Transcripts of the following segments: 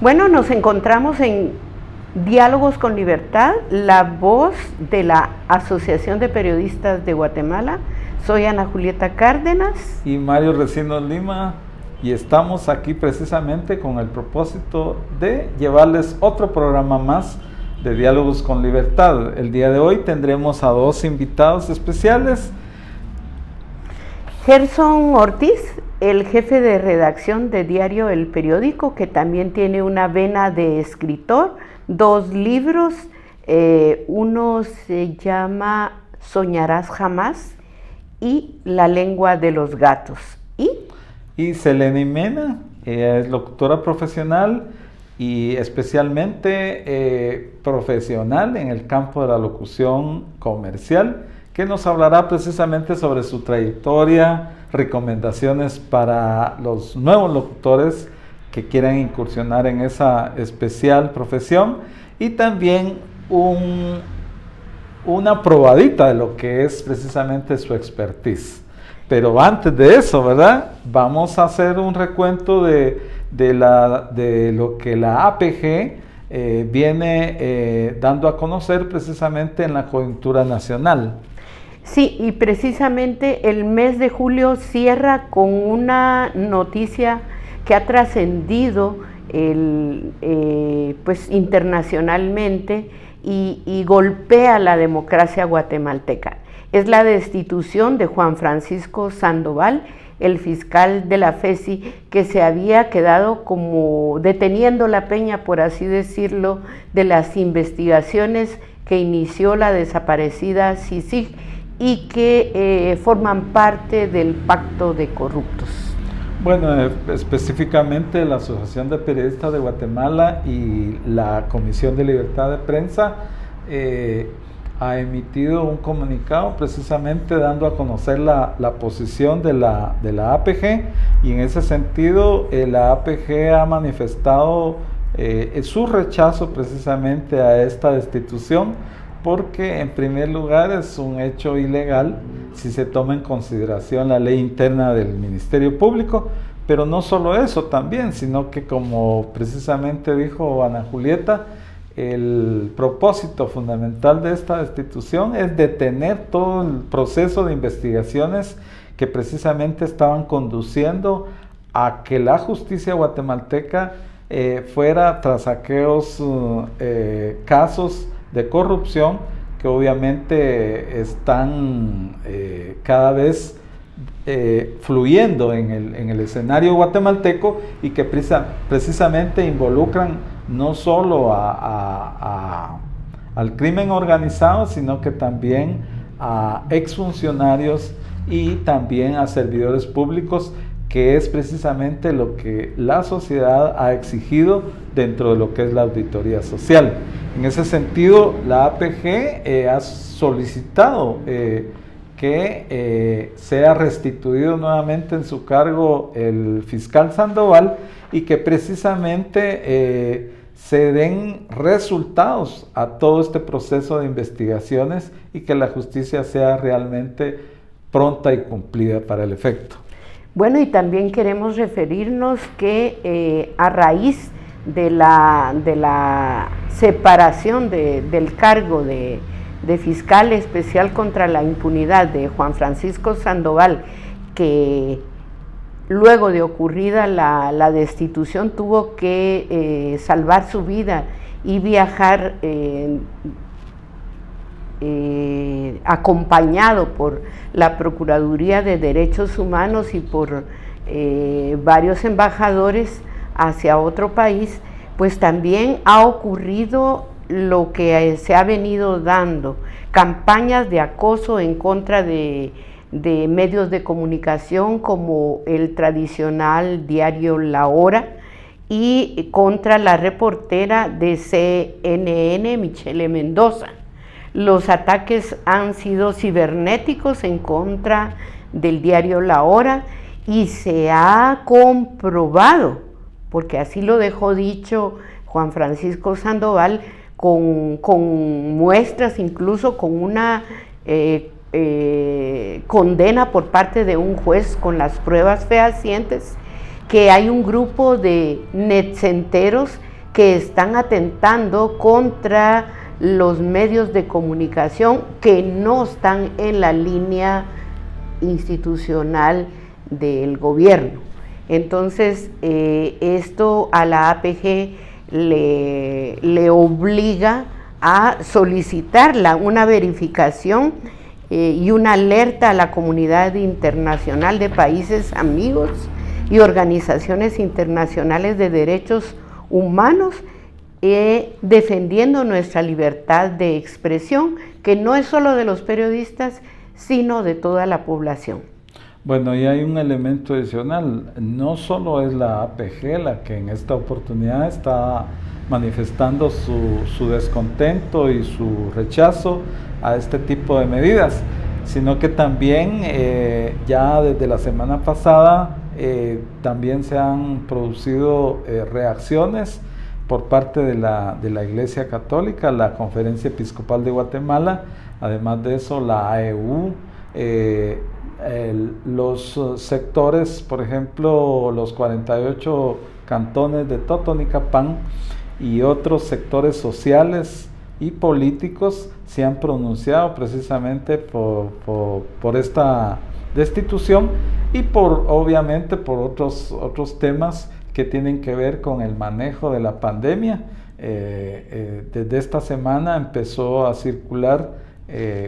Bueno, nos encontramos en Diálogos con Libertad, la voz de la Asociación de Periodistas de Guatemala. Soy Ana Julieta Cárdenas. Y Mario Recinos Lima, y estamos aquí precisamente con el propósito de llevarles otro programa más de Diálogos con Libertad. El día de hoy tendremos a dos invitados especiales. Gerson Ortiz, el jefe de redacción de Diario El Periódico, que también tiene una vena de escritor, 2 libros, uno se llama Soñarás Jamás y La Lengua de los Gatos. Y Selene Mena, ella es locutora profesional y especialmente profesional en el campo de la locución comercial, que nos hablará precisamente sobre su trayectoria, recomendaciones para los nuevos locutores que quieran incursionar en esa especial profesión y también una probadita de lo que es precisamente su expertise. Pero antes de eso, ¿verdad? Vamos a hacer un recuento de lo que la APG viene dando a conocer precisamente en la coyuntura nacional. Sí, y precisamente el mes de julio cierra con una noticia que ha trascendido pues internacionalmente y golpea la democracia guatemalteca. Es la destitución de Juan Francisco Sandoval, el fiscal de la FESI, que se había quedado como deteniendo la peña, por así decirlo, de las investigaciones que inició la desaparecida CICIG y que forman parte del pacto de corruptos. Bueno, específicamente la Asociación de Periodistas de Guatemala y la Comisión de Libertad de Prensa ha emitido un comunicado precisamente dando a conocer la posición de la APG, y en ese sentido la APG ha manifestado su rechazo precisamente a esta destitución, porque en primer lugar es un hecho ilegal si se toma en consideración la ley interna del Ministerio Público, pero no solo eso también, sino que, como precisamente dijo Ana Julieta, el propósito fundamental de esta destitución es detener todo el proceso de investigaciones que precisamente estaban conduciendo a que la justicia guatemalteca fuera tras aquellos casos de corrupción que obviamente están cada vez fluyendo en el escenario guatemalteco, y que precisamente involucran no solo al crimen organizado, sino que también a exfuncionarios y también a servidores públicos, que es precisamente lo que la sociedad ha exigido dentro de lo que es la auditoría social. En ese sentido, la APG ha solicitado que sea restituido nuevamente en su cargo el fiscal Sandoval, y que precisamente se den resultados a todo este proceso de investigaciones y que la justicia sea realmente pronta y cumplida para el efecto. Bueno, y también queremos referirnos que a raíz de la separación del cargo de fiscal especial contra la impunidad de Juan Francisco Sandoval, que luego de ocurrida la destitución tuvo que salvar su vida y viajar acompañado por la Procuraduría de Derechos Humanos y por varios embajadores hacia otro país, pues también ha ocurrido lo que se ha venido dando, campañas de acoso en contra de medios de comunicación como el tradicional diario La Hora, y contra la reportera de CNN, Michelle Mendoza. Los ataques han sido cibernéticos en contra del diario La Hora, y se ha comprobado, porque así lo dejó dicho Juan Francisco Sandoval, con muestras, incluso con una condena por parte de un juez con las pruebas fehacientes, que hay un grupo de netcenteros que están atentando contra los medios de comunicación que no están en la línea institucional del gobierno. Entonces, esto a la APG le obliga a solicitar una verificación y una alerta a la comunidad internacional de países amigos y organizaciones internacionales de derechos humanos, defendiendo nuestra libertad de expresión, que no es solo de los periodistas, sino de toda la población. Bueno, y hay un elemento adicional, no solo es la APG la que en esta oportunidad está manifestando su descontento y su rechazo a este tipo de medidas, sino que también ya desde la semana pasada también se han producido reacciones por parte de la Iglesia Católica, la Conferencia Episcopal de Guatemala, además de eso la AEU, los sectores, por ejemplo, los 48 cantones de Totonicapán y otros sectores sociales y políticos se han pronunciado precisamente por esta destitución y obviamente por otros temas que tienen que ver con el manejo de la pandemia. Desde esta semana empezó a circular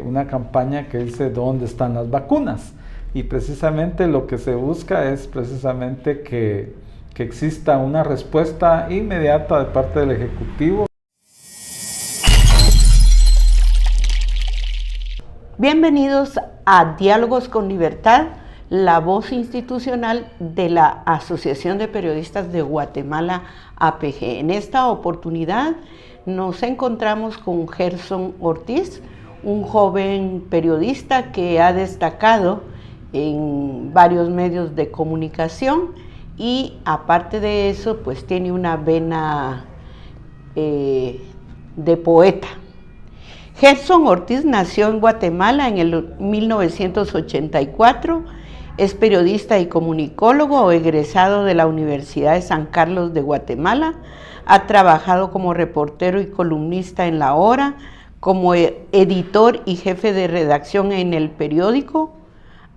una campaña que dice ¿dónde están las vacunas? Y precisamente lo que se busca es precisamente que exista una respuesta inmediata de parte del Ejecutivo. Bienvenidos a Diálogos con Libertad, la voz institucional de la Asociación de Periodistas de Guatemala, APG. En esta oportunidad nos encontramos con Gerson Ortiz, un joven periodista que ha destacado en varios medios de comunicación y aparte de eso, pues tiene una vena de poeta. Gerson Ortiz nació en Guatemala en el 1984, es periodista y comunicólogo egresado de la Universidad de San Carlos de Guatemala, ha trabajado como reportero y columnista en La Hora, como editor y jefe de redacción en El Periódico,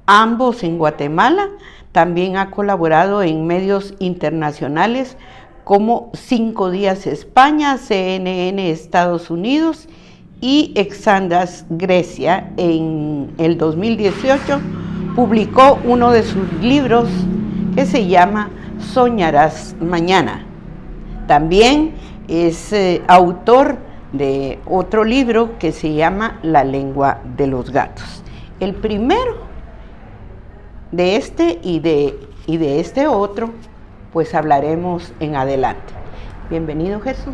ambos en Guatemala. También ha colaborado en medios internacionales como 5 Días España, CNN Estados Unidos y Exandras Grecia. En el 2018 publicó uno de sus libros que se llama Soñarás Mañana. También es autor de otro libro que se llama La lengua de los gatos. El primero de este y de este otro, pues hablaremos en adelante. Bienvenido, Jesús.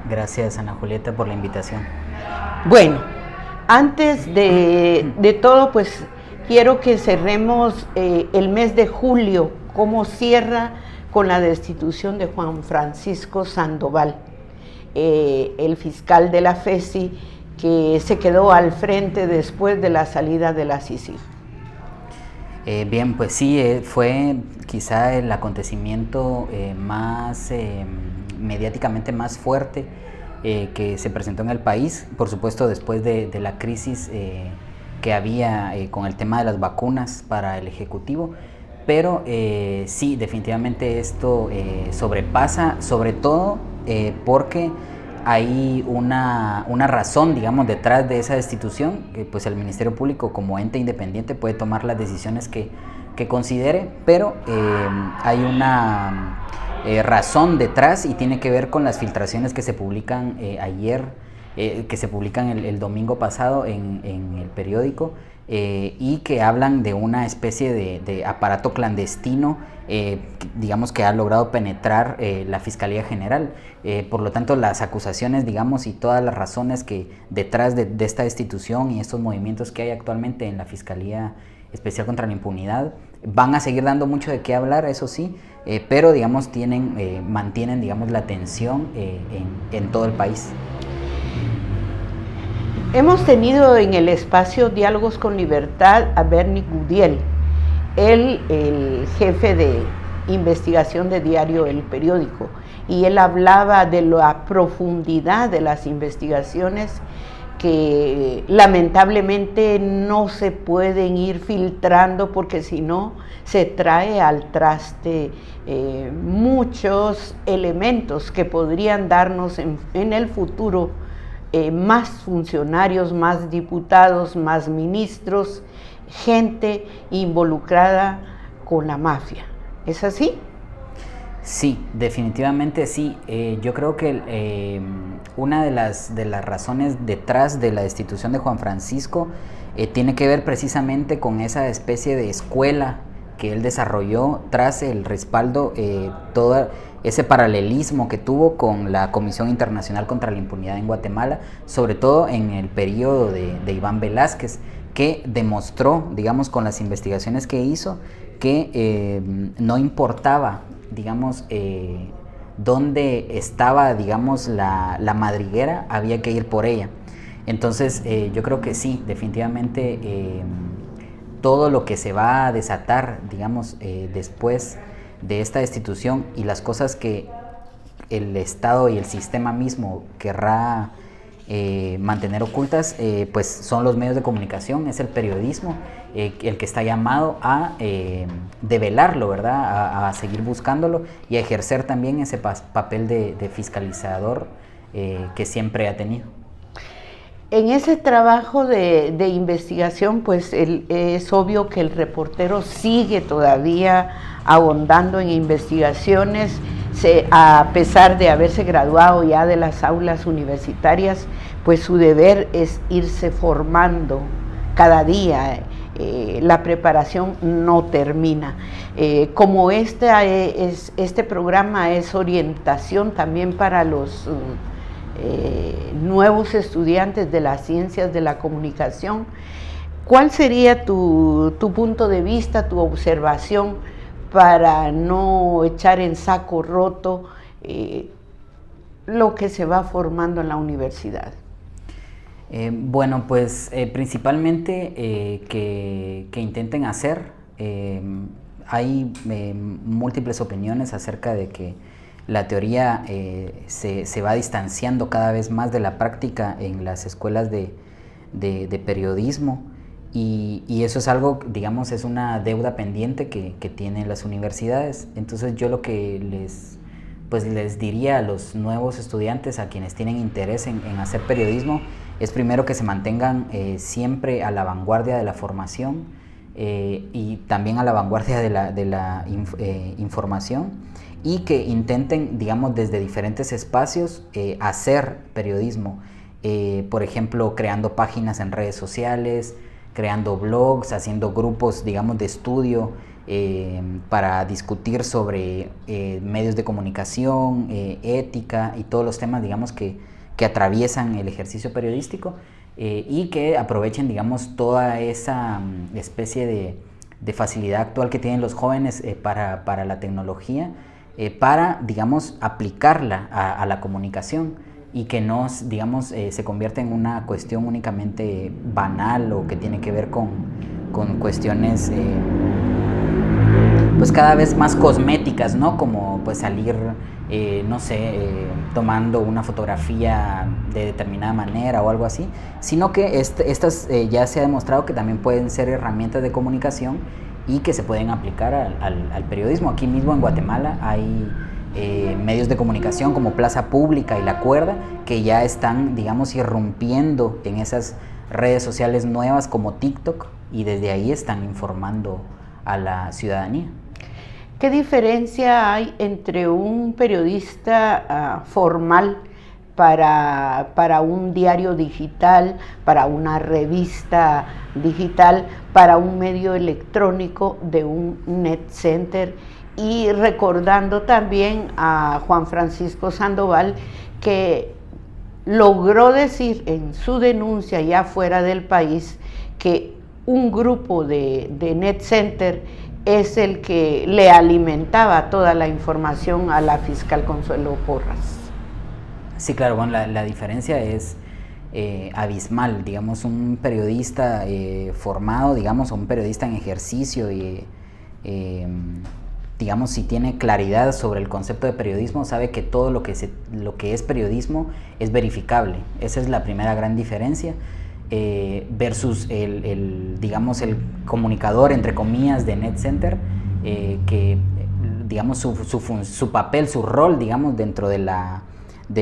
Gracias, Ana Julieta, por la invitación. Bueno, antes de todo, pues quiero que cerremos el mes de julio, cómo cierra con la destitución de Juan Francisco Sandoval, el fiscal de la FESI, que se quedó al frente después de la salida de la CICIG. Bien, pues sí, fue quizá el acontecimiento mediáticamente más fuerte que se presentó en el país, por supuesto después de la crisis que había con el tema de las vacunas para el Ejecutivo, pero sí, definitivamente esto sobrepasa, sobre todo porque hay una razón, digamos, detrás de esa destitución, que pues el Ministerio Público como ente independiente puede tomar las decisiones que considere, pero hay una razón detrás y tiene que ver con las filtraciones que se publican ayer, que se publican el domingo pasado en El Periódico, y que hablan de una especie de aparato clandestino, digamos, que ha logrado penetrar la Fiscalía General. Por lo tanto, las acusaciones, digamos, y todas las razones que detrás de esta destitución y estos movimientos que hay actualmente en la Fiscalía Especial contra la Impunidad van a seguir dando mucho de qué hablar, eso sí, pero digamos mantienen, digamos, la tensión en todo el país. Hemos tenido en el espacio Diálogos con Libertad a Bernie Gudiel, él el jefe investigación de Diario El Periódico, y él hablaba de la profundidad de las investigaciones que lamentablemente no se pueden ir filtrando, porque si no se trae al traste muchos elementos que podrían darnos en el futuro más funcionarios, más diputados, más ministros, gente involucrada con la mafia. ¿Es así? Sí, definitivamente sí. Yo creo que una de las razones detrás de la destitución de Juan Francisco tiene que ver precisamente con esa especie de escuela que él desarrolló tras el respaldo, todo ese paralelismo que tuvo con la Comisión Internacional contra la Impunidad en Guatemala, sobre todo en el periodo de Iván Velázquez, que demostró, digamos, con las investigaciones que hizo, que no importaba, digamos, dónde estaba, digamos, la madriguera, había que ir por ella. Entonces, yo creo que sí, definitivamente todo lo que se va a desatar, digamos, después de esta destitución, y las cosas que el Estado y el sistema mismo querrá mantener ocultas, pues son los medios de comunicación, es el periodismo el que está llamado a develarlo, ¿verdad? A seguir buscándolo y a ejercer también ese papel de fiscalizador que siempre ha tenido. En ese trabajo de investigación, pues es obvio que el reportero sigue todavía ahondando en investigaciones, a pesar de haberse graduado ya de las aulas universitarias, pues su deber es irse formando cada día. La preparación no termina. Como este programa es orientación también para los nuevos estudiantes de las ciencias de la comunicación, ¿cuál sería tu punto de vista, tu observación, para no echar en saco roto lo que se va formando en la universidad? Bueno, pues principalmente que intenten hacer. Hay múltiples opiniones acerca de que la teoría se va distanciando cada vez más de la práctica en las escuelas de periodismo, y eso es algo, digamos, es una deuda pendiente que tienen las universidades. Entonces yo lo que les diría a los nuevos estudiantes, a quienes tienen interés en hacer periodismo, es primero que se mantengan siempre a la vanguardia de la formación y también a la vanguardia de la información, y que intenten, digamos, desde diferentes espacios hacer periodismo, por ejemplo, creando páginas en redes sociales, creando blogs, haciendo grupos, digamos, de estudio para discutir sobre medios de comunicación, ética y todos los temas, digamos, que atraviesan el ejercicio periodístico, y que aprovechen, digamos, toda esa especie de facilidad actual que tienen los jóvenes para la tecnología, para, digamos, aplicarla a la comunicación, y que no, digamos, se convierta en una cuestión únicamente banal o que tiene que ver con cuestiones pues cada vez más cosméticas, ¿no? Como pues salir, no sé, tomando una fotografía de determinada manera o algo así, sino que estas ya se ha demostrado que también pueden ser herramientas de comunicación y que se pueden aplicar al periodismo. Aquí mismo en Guatemala hay medios de comunicación como Plaza Pública y La Cuerda, que ya están, digamos, irrumpiendo en esas redes sociales nuevas como TikTok, y desde ahí están informando a la ciudadanía. ¿Qué diferencia hay entre un periodista formal para un diario digital, para una revista digital, para un medio electrónico de un net center? Y recordando también a Juan Francisco Sandoval, que logró decir en su denuncia ya fuera del país que un grupo de net center es el que le alimentaba toda la información a la fiscal Consuelo Porras. Sí, claro, bueno, la diferencia es abismal. Digamos, un periodista formado, digamos, un periodista en ejercicio y digamos, si tiene claridad sobre el concepto de periodismo, sabe que todo lo que es periodismo es verificable. Esa es la primera gran diferencia, versus digamos, el comunicador, entre comillas, de NetCenter, que, digamos, su papel, su rol, digamos, dentro del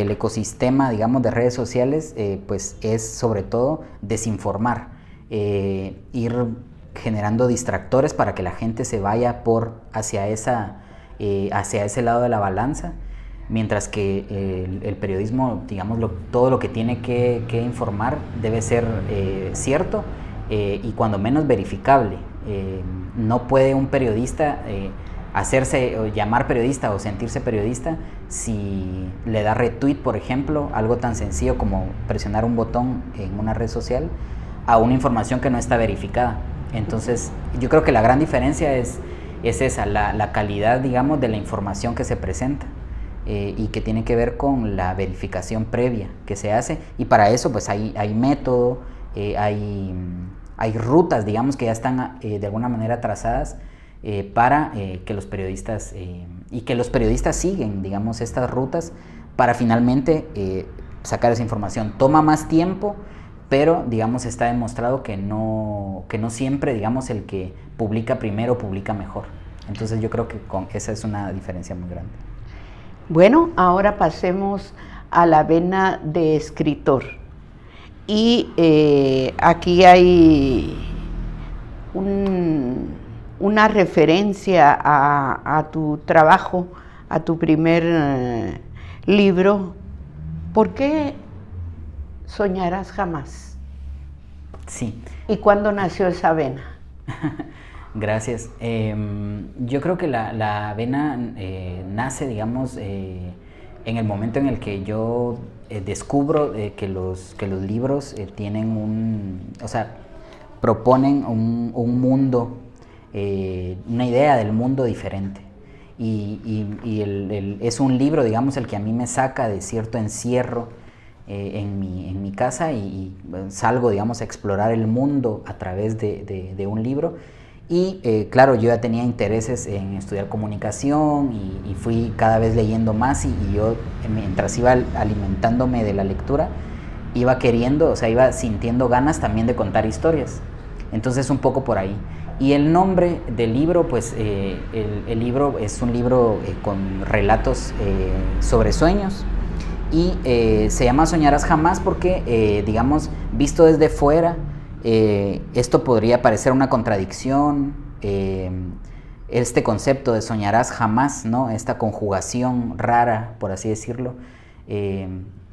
ecosistema, digamos, de redes sociales, pues es sobre todo desinformar, ir generando distractores para que la gente se vaya hacia ese lado de la balanza, mientras que el periodismo, digamos, todo lo que tiene que informar debe ser cierto, y cuando menos verificable. No puede un periodista hacerse o llamar periodista o sentirse periodista si le da retweet, por ejemplo, algo tan sencillo como presionar un botón en una red social, a una información que no está verificada. Entonces, yo creo que la gran diferencia es esa, la calidad, digamos, de la información que se presenta, y que tiene que ver con la verificación previa que se hace, y para eso pues hay método, hay rutas, digamos, que ya están de alguna manera trazadas, para que los periodistas, y que los periodistas siguen, digamos, estas rutas para finalmente sacar esa información. Toma más tiempo, pero, digamos, está demostrado que no siempre, digamos, el que publica primero publica mejor. Entonces yo creo que esa es una diferencia muy grande. Bueno, ahora pasemos a la vena de escritor. Y aquí hay una referencia a tu trabajo, a tu primer libro. ¿Por qué soñarás jamás? Sí. ¿Y cuándo nació esa vena? Gracias. Yo creo que la vena nace, digamos, en el momento en el que yo descubro que los libros tienen proponen un mundo, una idea del mundo diferente. Y es un libro, digamos, el que a mí me saca de cierto encierro en mi casa, y salgo, digamos, a explorar el mundo a través de un libro. Y claro, yo ya tenía intereses en estudiar comunicación, y fui cada vez leyendo más, y yo, mientras iba alimentándome de la lectura, iba queriendo, iba sintiendo ganas también de contar historias. Entonces, un poco por ahí. Y el nombre del libro, pues el libro es un libro con relatos sobre sueños, y se llama Soñarás Jamás porque, digamos, visto desde fuera, esto podría parecer una contradicción, este concepto de soñarás jamás, ¿no? Esta conjugación rara, por así decirlo,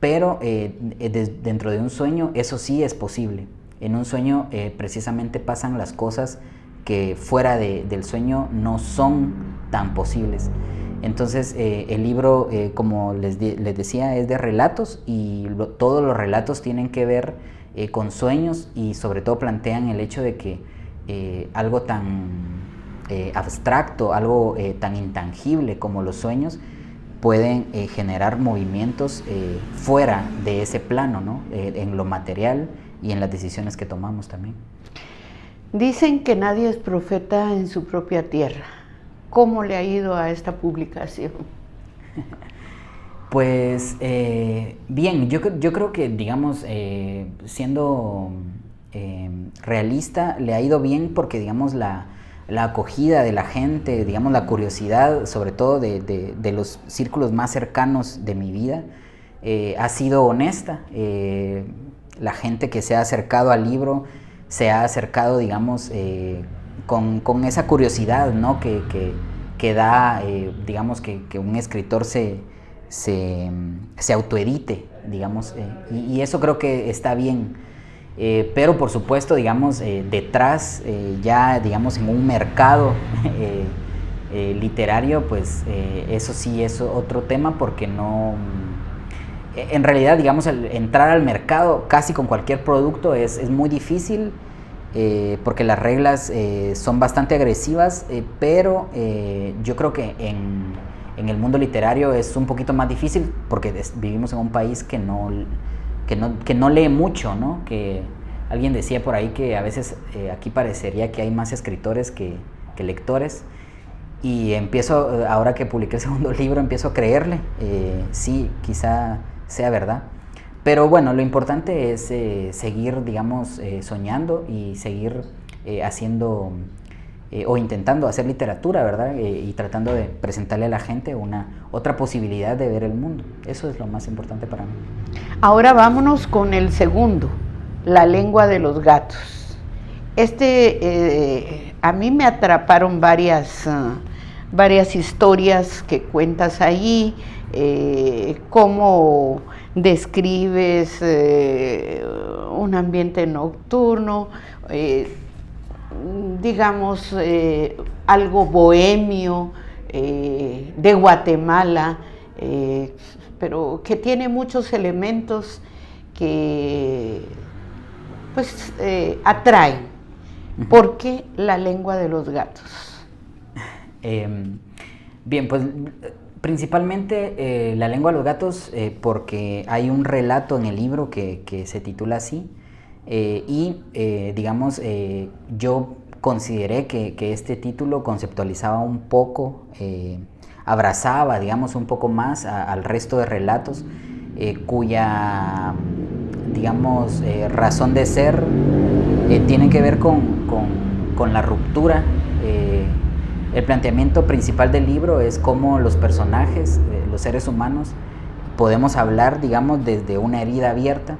pero dentro de un sueño eso sí es posible. En un sueño precisamente pasan las cosas que fuera del sueño no son tan posibles. Entonces el libro, como les decía, es de relatos, y todos los relatos tienen que ver con sueños, y sobre todo plantean el hecho de que algo tan abstracto, algo tan intangible como los sueños pueden generar movimientos fuera de ese plano, ¿no? En lo material y en las decisiones que tomamos también. Dicen que nadie es profeta en su propia tierra. ¿Cómo le ha ido a esta publicación? Pues bien, yo creo que, digamos, siendo realista, le ha ido bien porque, digamos, la acogida de la gente, digamos, la curiosidad, sobre todo de los círculos más cercanos de mi vida, ha sido honesta. La gente que se ha acercado al libro se ha acercado, digamos, con esa curiosidad, ¿no? que da, digamos, que un escritor se autoedite, digamos, y eso creo que está bien, pero por supuesto, digamos, detrás, ya, digamos, en un mercado literario, pues eso sí es otro tema, porque no, en realidad, digamos, entrar al mercado casi con cualquier producto es muy difícil, porque las reglas son bastante agresivas, pero yo creo que en el mundo literario es un poquito más difícil, porque vivimos en un país que no lee mucho, ¿no? Que alguien decía por ahí que a veces aquí parecería que hay más escritores que lectores, Y empiezo, ahora que publiqué el segundo libro, empiezo a creerle. Sí, quizá sea verdad. Pero bueno, lo importante es seguir, digamos, soñando y seguir haciendo o intentando hacer literatura, ¿verdad? Y tratando de presentarle a la gente otra posibilidad de ver el mundo. Eso es lo más importante para mí. Ahora vámonos con el segundo, La lengua de los gatos. A mí me atraparon varias historias que cuentas ahí, cómo describes un ambiente nocturno, digamos, algo bohemio de Guatemala, pero que tiene muchos elementos que pues atraen. ¿Por qué La lengua de los gatos? Bien, pues principalmente La lengua de los gatos porque hay un relato en el libro que se titula así digamos, yo consideré que este título conceptualizaba un poco, abrazaba, digamos, un poco más al resto de relatos cuya, digamos, razón de ser tiene que ver con la ruptura. El planteamiento principal del libro es cómo los personajes, los seres humanos, podemos hablar, digamos, desde una herida abierta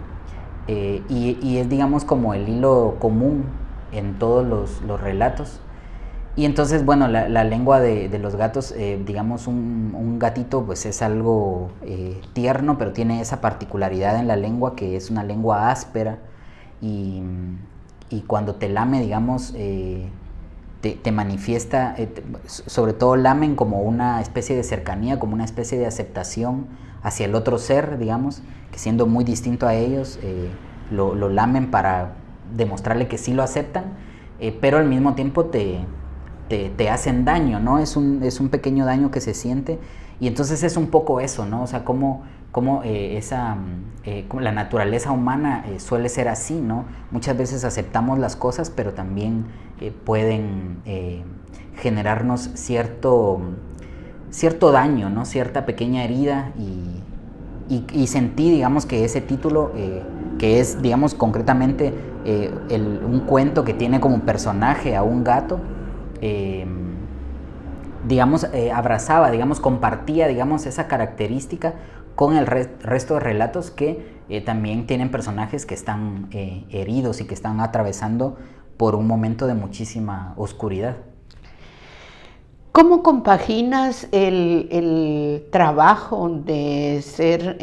y es, digamos, como el hilo común en todos los relatos. Y entonces, bueno, la lengua de los gatos, digamos, un gatito pues es algo tierno, pero tiene esa particularidad en la lengua que es una lengua áspera y cuando te lame, digamos, te manifiesta, sobre todo lamen como una especie de cercanía, como una especie de aceptación hacia el otro ser, digamos, que siendo muy distinto a ellos, lo lamen para demostrarle que sí lo aceptan, pero al mismo tiempo te hacen daño, ¿no? Es un pequeño daño que se siente y entonces es un poco eso, ¿no? O sea, como la naturaleza humana suele ser así, ¿no? Muchas veces aceptamos las cosas, pero también pueden generarnos cierto daño, ¿no? Cierta pequeña herida y sentí, digamos, que ese título, que es, digamos, concretamente un cuento que tiene como personaje a un gato, digamos, abrazaba, digamos, compartía, digamos, esa característica con el resto de relatos que también tienen personajes que están heridos y que están atravesando por un momento de muchísima oscuridad. ¿Cómo compaginas el trabajo de ser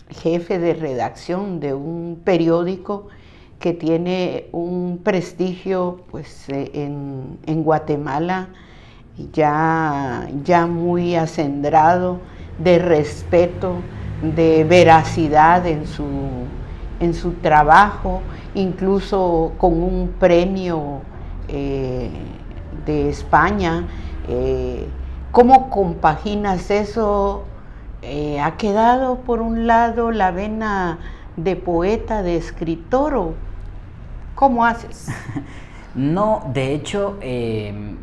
jefe de redacción de un periódico que tiene un prestigio pues, en Guatemala ya muy acendrado, de respeto, de veracidad en su trabajo, incluso con un premio de España? ¿Cómo compaginas eso? ¿Ha quedado por un lado la vena de poeta, de escritor, o cómo haces? No, de hecho,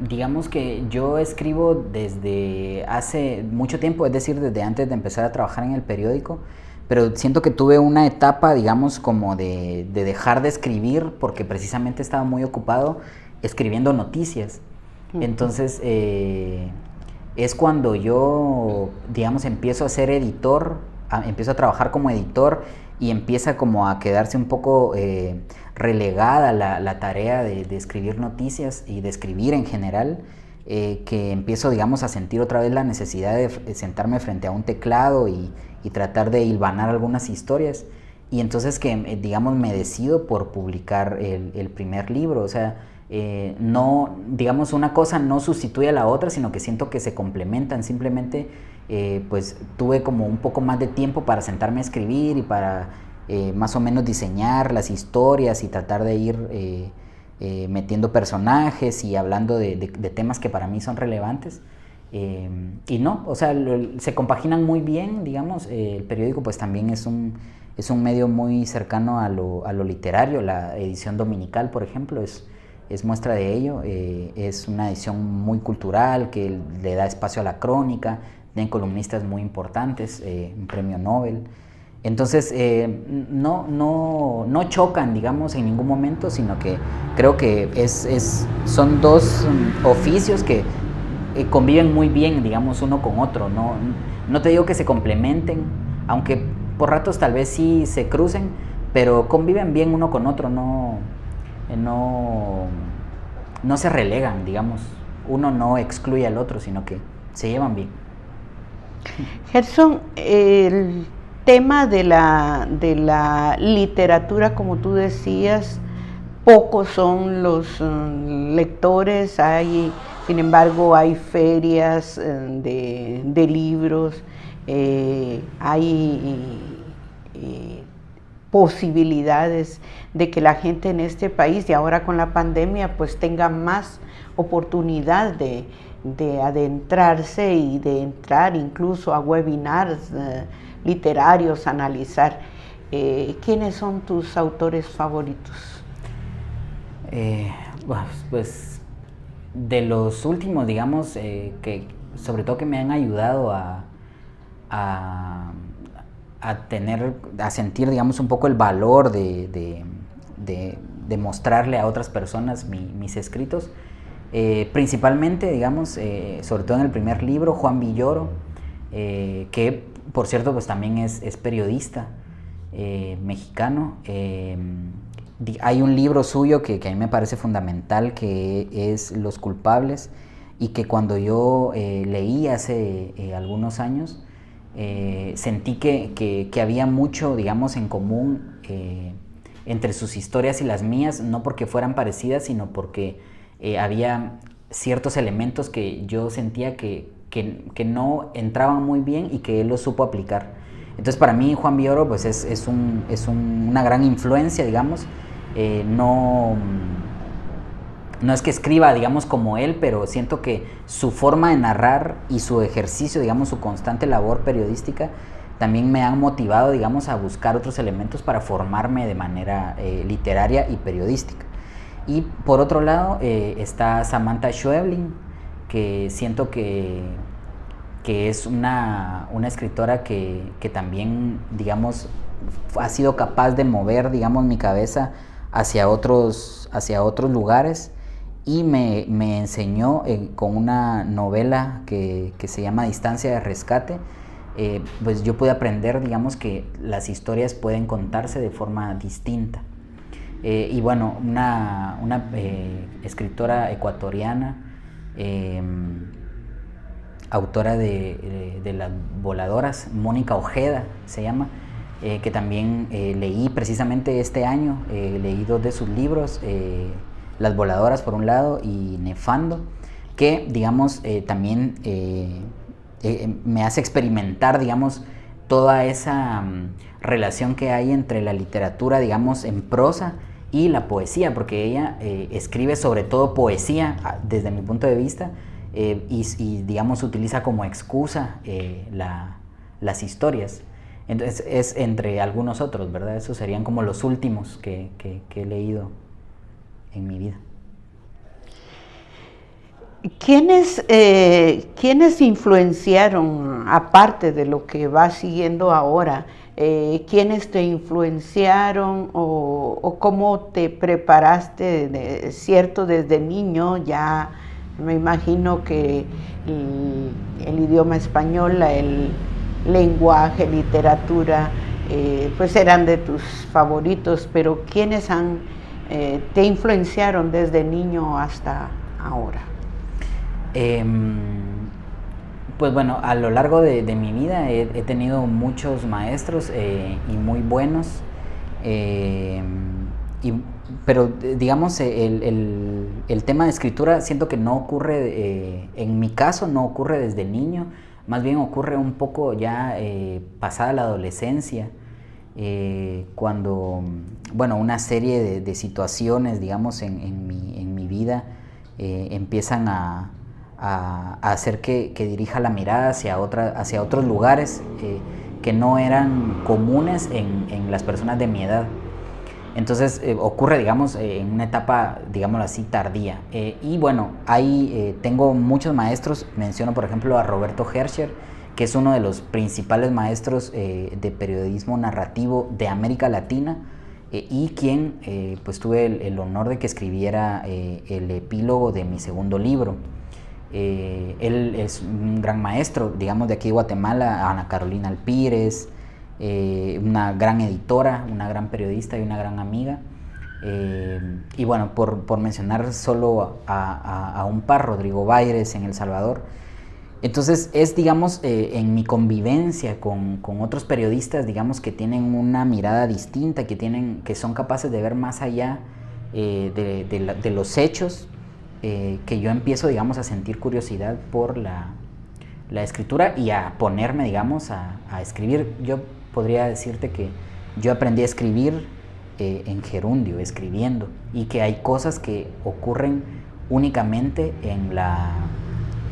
digamos que yo escribo desde hace mucho tiempo, es decir, desde antes de empezar a trabajar en el periódico, pero siento que tuve una etapa, digamos, como de dejar de escribir porque precisamente estaba muy ocupado escribiendo noticias. Entonces, es cuando yo, digamos, empiezo a ser editor, empiezo a trabajar como editor y empieza como a quedarse un poco relegada la tarea de escribir noticias y de escribir en general, que empiezo, digamos, a sentir otra vez la necesidad de sentarme frente a un teclado y tratar de hilvanar algunas historias. Y entonces que, digamos, me decido por publicar el primer libro. O sea, no, digamos, una cosa no sustituye a la otra, sino que siento que se complementan. Simplemente pues tuve como un poco más de tiempo para sentarme a escribir y para más o menos diseñar las historias y tratar de ir metiendo personajes y hablando de temas que para mí son relevantes. Y no, o sea, se compaginan muy bien, digamos. El periódico pues también es un medio muy cercano a lo literario. La edición dominical, por ejemplo, es es muestra de ello. Es una edición muy cultural que le da espacio a la crónica, tienen columnistas muy importantes, un premio Nobel. Entonces, no chocan, digamos, en ningún momento, sino que creo que son dos oficios que conviven muy bien, digamos, uno con otro. No te digo que se complementen, aunque por ratos tal vez sí se crucen, pero conviven bien uno con otro, no se relegan, digamos. Uno no excluye al otro, sino que se llevan bien. Gerson, el tema de la literatura, como tú decías, pocos son los lectores, sin embargo hay ferias de libros, hay posibilidades de que la gente en este país, y ahora con la pandemia, pues tenga más oportunidad de adentrarse y de entrar incluso a webinars literarios, analizar. ¿Quiénes son tus autores favoritos? Pues de los últimos, digamos, que sobre todo que me han ayudado a sentir, digamos, un poco el valor de mostrarle a otras personas mis escritos. Principalmente, digamos, sobre todo en el primer libro, Juan Villoro, que por cierto pues también es periodista mexicano. Hay un libro suyo que a mí me parece fundamental, que es Los culpables, y que cuando yo leí hace algunos años, sentí que había mucho, digamos, en común entre sus historias y las mías, no porque fueran parecidas, sino porque había ciertos elementos que yo sentía que no entraban muy bien y que él los supo aplicar. Entonces para mí Juan Villoro pues es una gran influencia, digamos. No es que escriba, digamos, como él, pero siento que su forma de narrar y su ejercicio, digamos, su constante labor periodística también me han motivado, digamos, a buscar otros elementos para formarme de manera literaria y periodística. Y por otro lado está Samantha Schweblin, que siento que es una escritora que también, digamos, ha sido capaz de mover, digamos, mi cabeza hacia otros lugares, y me enseñó con una novela que se llama Distancia de Rescate. Pues yo pude aprender, digamos, que las historias pueden contarse de forma distinta. Y bueno, una escritora ecuatoriana, autora de Las Voladoras, Mónica Ojeda se llama, que también leí precisamente este año. Leí 2 de sus libros, Las Voladoras por un lado y Nefando, que digamos también me hace experimentar, digamos, toda esa relación que hay entre la literatura, digamos, en prosa y la poesía, porque ella escribe sobre todo poesía desde mi punto de vista, y digamos utiliza como excusa las historias. Entonces es entre algunos otros, ¿verdad? Esos serían como los últimos que he leído en mi vida. ¿Quiénes influenciaron, aparte de lo que vas siguiendo ahora, quiénes te influenciaron o cómo te preparaste, cierto, desde niño? Ya me imagino que el idioma español, el lenguaje, literatura, pues eran de tus favoritos, pero ¿quiénes te influenciaron desde niño hasta ahora? Pues bueno, a lo largo de mi vida he tenido muchos maestros y muy buenos, pero digamos el tema de escritura siento que no ocurre, en mi caso no ocurre desde niño, más bien ocurre un poco ya pasada la adolescencia, cuando, bueno, una serie de situaciones, digamos, en mi vida empiezan a hacer que dirija la mirada hacia otros lugares que no eran comunes en las personas de mi edad. Entonces ocurre, digamos, en una etapa, digámoslo así, tardía. Y bueno, ahí tengo muchos maestros, menciono por ejemplo a Roberto Herscher, que es uno de los principales maestros de periodismo narrativo de América Latina, y quien pues tuve el honor de que escribiera el epílogo de mi segundo libro. Él es un gran maestro, digamos, de aquí de Guatemala, Ana Carolina Alpírez, una gran editora, una gran periodista y una gran amiga. Y bueno, por mencionar solo a un par, Rodrigo Baires en El Salvador. Entonces es, digamos, en mi convivencia con otros periodistas, digamos, que tienen una mirada distinta, que son capaces de ver más allá de los hechos, que yo empiezo, digamos, a sentir curiosidad por la escritura y a ponerme, digamos, a escribir. Yo podría decirte que yo aprendí a escribir en gerundio, escribiendo, y que hay cosas que ocurren únicamente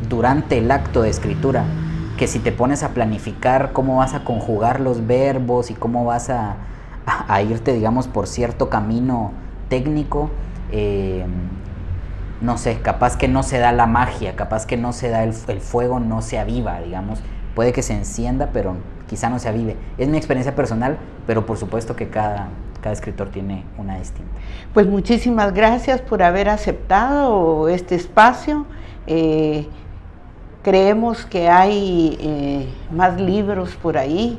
durante el acto de escritura, que si te pones a planificar cómo vas a conjugar los verbos y cómo vas a irte, digamos, por cierto camino técnico, no sé, capaz que no se da la magia, capaz que no se da el fuego, no se aviva, digamos. Puede que se encienda, pero quizá no se avive. Es mi experiencia personal, pero por supuesto que cada escritor tiene una distinta. Pues muchísimas gracias por haber aceptado este espacio. Creemos que hay más libros por ahí,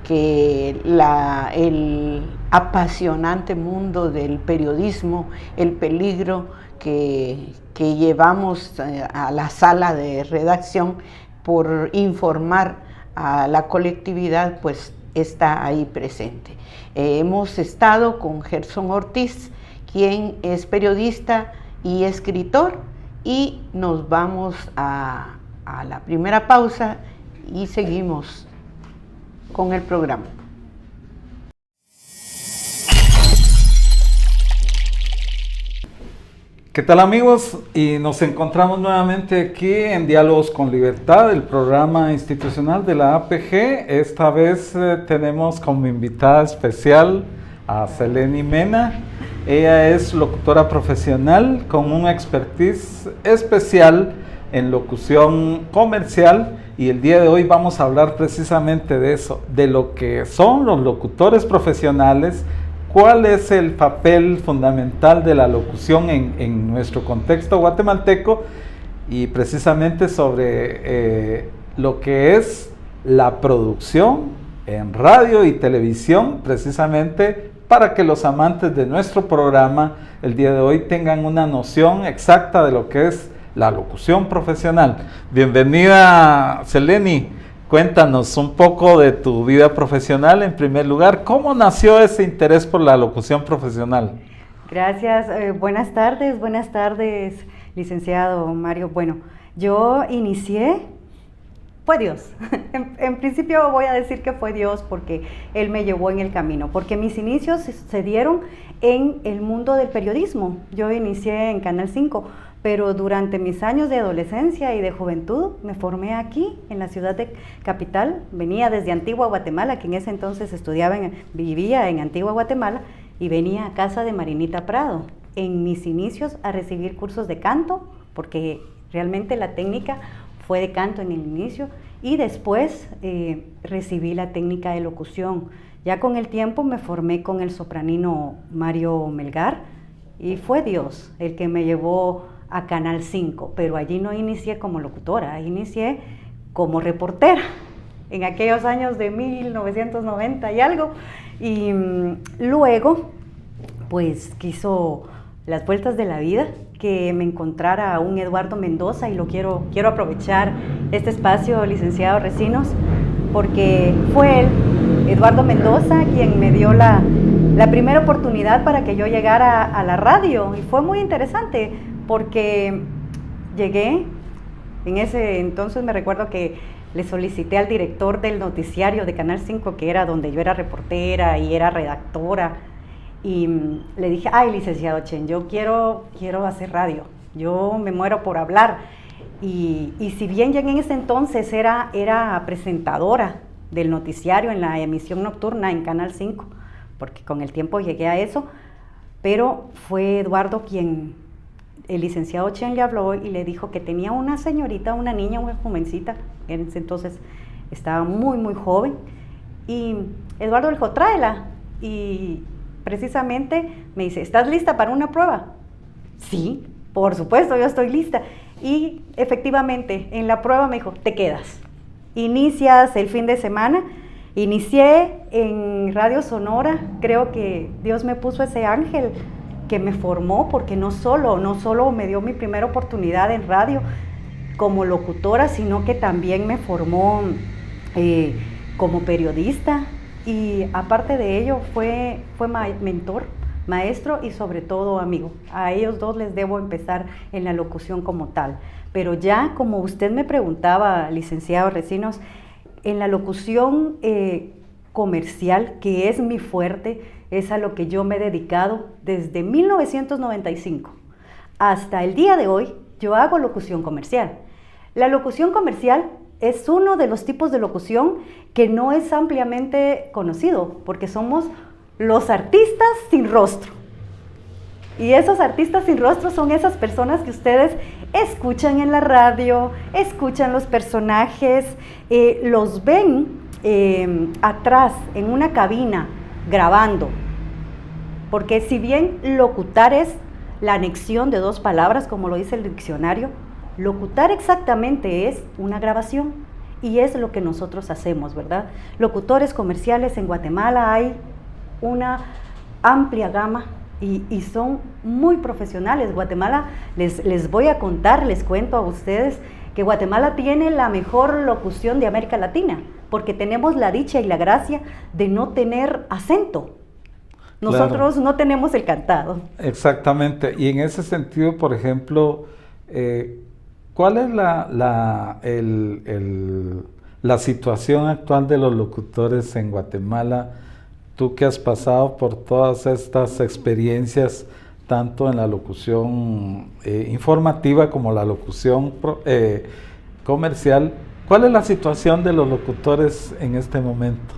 que el apasionante mundo del periodismo, el peligro que llevamos a la sala de redacción por informar a la colectividad, pues está ahí presente. Hemos estado con Gerson Ortiz, quien es periodista y escritor, y nos vamos a la primera pausa y seguimos con el programa. ¿Qué tal, amigos? Y nos encontramos nuevamente aquí en Diálogos con Libertad, el programa institucional de la APG. Esta vez tenemos como invitada especial a Seleni Mena. Ella es locutora profesional con un expertise especial en locución comercial, y el día de hoy vamos a hablar precisamente de eso, de lo que son los locutores profesionales, cuál es el papel fundamental de la locución en nuestro contexto guatemalteco, y precisamente sobre lo que es la producción en radio y televisión, precisamente para que los amantes de nuestro programa el día de hoy tengan una noción exacta de lo que es la locución profesional. Bienvenida, Seleni. Cuéntanos un poco de tu vida profesional en primer lugar. ¿Cómo nació ese interés por la locución profesional? Gracias. Buenas tardes, licenciado Mario. Bueno, yo inicié, fue Dios. En principio voy a decir que fue Dios, porque Él me llevó en el camino, porque mis inicios se dieron en el mundo del periodismo. Yo inicié en Canal 5, pero durante mis años de adolescencia y de juventud me formé aquí, en la ciudad de Capital. Venía desde Antigua Guatemala, que en ese entonces vivía en Antigua Guatemala, y venía a casa de Marinita Prado, en mis inicios, a recibir cursos de canto, porque realmente la técnica fue de canto en el inicio, y después recibí la técnica de locución. Ya con el tiempo me formé con el sopranino Mario Melgar, y fue Dios el que me llevó a Canal 5, pero allí no inicié como locutora, inicié como reportera en aquellos años de 1990 y algo, y luego pues quiso las vueltas de la vida que me encontrara a un Eduardo Mendoza, y quiero aprovechar este espacio, licenciado Recinos, porque fue él, Eduardo Mendoza, quien me dio la primera oportunidad para que yo llegara a la radio, y fue muy interesante porque llegué, en ese entonces me recuerdo que le solicité al director del noticiario de Canal 5, que era donde yo era reportera y era redactora, y le dije, ay, licenciado Chen, yo quiero hacer radio, yo me muero por hablar, y si bien ya en ese entonces era presentadora del noticiario en la emisión nocturna en Canal 5, porque con el tiempo llegué a eso, pero fue Eduardo quien, el licenciado Chen le habló y le dijo que tenía una señorita, una niña, una jovencita, en ese entonces estaba muy, muy joven, y Eduardo le dijo, tráela, y precisamente me dice, ¿estás lista para una prueba? Sí, por supuesto, yo estoy lista. Y efectivamente, en la prueba me dijo, te quedas. Inicias el fin de semana. Inicié en Radio Sonora, creo que Dios me puso ese ángel que me formó, porque no solo me dio mi primera oportunidad en radio como locutora, sino que también me formó como periodista, y aparte de ello fue mentor, maestro y sobre todo amigo. A ellos dos les debo empezar en la locución como tal. Pero ya, como usted me preguntaba, licenciado Recinos, en la locución comercial, que es mi fuerte, es a lo que yo me he dedicado desde 1995 hasta el día de hoy. Yo hago locución comercial. La locución comercial es uno de los tipos de locución que no es ampliamente conocido, porque somos los artistas sin rostro. Y esos artistas sin rostro son esas personas que ustedes escuchan en la radio, escuchan los personajes, los ven atrás en una cabina grabando. Porque si bien locutar es la anexión de dos palabras, como lo dice el diccionario, locutar exactamente es una grabación, y es lo que nosotros hacemos, ¿verdad? Locutores comerciales en Guatemala hay una amplia gama y son muy profesionales. Guatemala, les voy a contar, les cuento a ustedes que Guatemala tiene la mejor locución de América Latina, porque tenemos la dicha y la gracia de no tener acento. Nosotros claro, no tenemos el cantado. Exactamente, y en ese sentido, por ejemplo, ¿cuál es la situación actual de los locutores en Guatemala? Tú que has pasado por todas estas experiencias, tanto en la locución informativa como la locución comercial, ¿cuál es la situación de los locutores en este momento?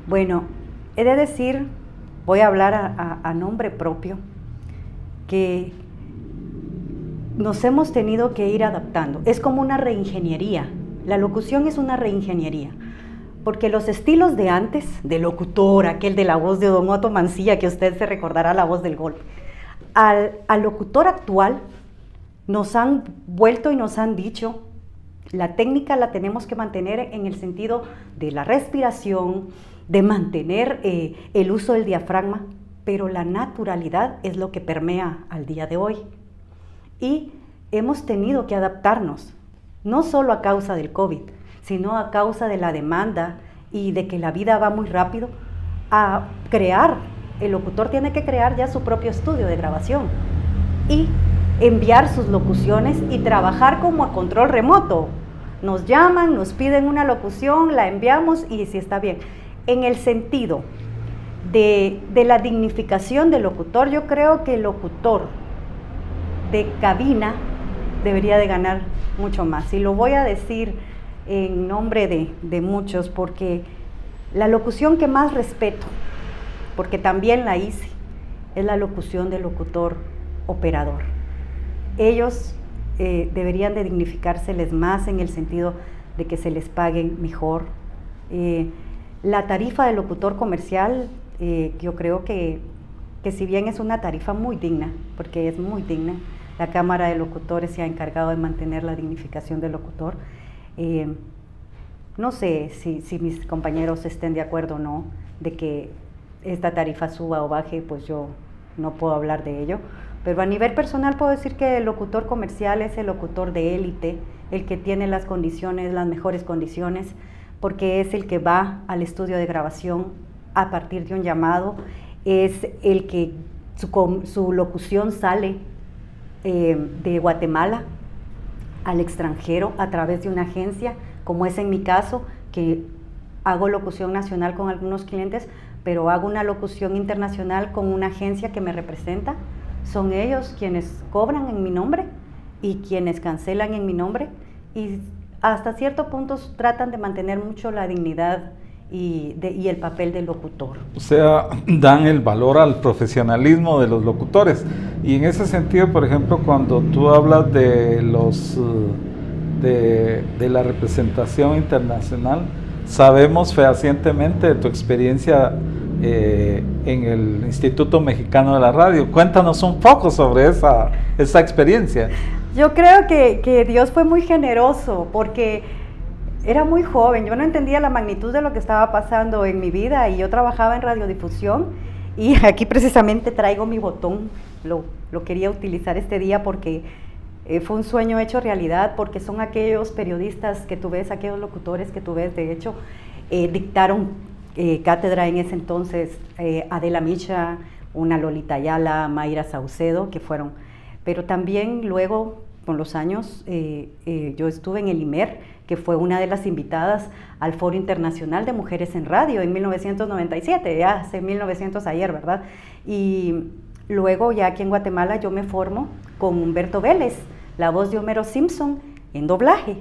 Bueno, he de decir, voy a hablar a nombre propio, que nos hemos tenido que ir adaptando. Es como una reingeniería. La locución es una reingeniería. Porque los estilos de antes, de locutor, aquel de la voz de Don Otto Mancilla, que usted se recordará, la voz del golpe, al locutor actual nos han vuelto y nos han dicho, la técnica la tenemos que mantener en el sentido de la respiración, de mantener el uso del diafragma, pero la naturalidad es lo que permea al día de hoy. Y hemos tenido que adaptarnos, no solo a causa del COVID, sino a causa de la demanda y de que la vida va muy rápido, a crear. El locutor tiene que crear ya su propio estudio de grabación y enviar sus locuciones y trabajar como a control remoto. Nos llaman, nos piden una locución, la enviamos y si está bien. En el sentido de la dignificación del locutor, yo creo que el locutor de cabina debería de ganar mucho más. Y lo voy a decir en nombre de muchos, porque la locución que más respeto, porque también la hice, es la locución del locutor operador. Ellos deberían de dignificárseles más en el sentido de que se les paguen mejor. La tarifa del locutor comercial, yo creo que si bien es una tarifa muy digna, porque es muy digna, la Cámara de Locutores se ha encargado de mantener la dignificación del locutor. No sé si mis compañeros estén de acuerdo o no de que esta tarifa suba o baje, pues yo no puedo hablar de ello, pero a nivel personal puedo decir que el locutor comercial es el locutor de élite, el que tiene las condiciones, las mejores condiciones, porque es el que va al estudio de grabación a partir de un llamado, es el que su locución sale de Guatemala al extranjero a través de una agencia, como es en mi caso, que hago locución nacional con algunos clientes, pero hago una locución internacional con una agencia que me representa. Son ellos quienes cobran en mi nombre y quienes cancelan en mi nombre, y hasta cierto punto tratan de mantener mucho la dignidad y el papel del locutor. O sea, dan el valor al profesionalismo de los locutores. Y en ese sentido, por ejemplo, cuando tú hablas de de la representación internacional, sabemos fehacientemente de tu experiencia en el Instituto Mexicano de la Radio. Cuéntanos un poco sobre esa experiencia. Yo creo que Dios fue muy generoso porque era muy joven, yo no entendía la magnitud de lo que estaba pasando en mi vida y yo trabajaba en radiodifusión y aquí precisamente traigo mi botón, lo quería utilizar este día porque fue un sueño hecho realidad, porque son aquellos periodistas que tú ves, aquellos locutores que tú ves, de hecho dictaron cátedra en ese entonces Adela Micha, una Lolita Ayala, Mayra Saucedo, que fueron, pero también luego con los años yo estuve en el IMER, que fue una de las invitadas al Foro Internacional de Mujeres en Radio en 1997, ya hace 1900 ayer, ¿verdad? Y luego ya aquí en Guatemala yo me formo con Humberto Vélez, la voz de Homero Simpson en doblaje.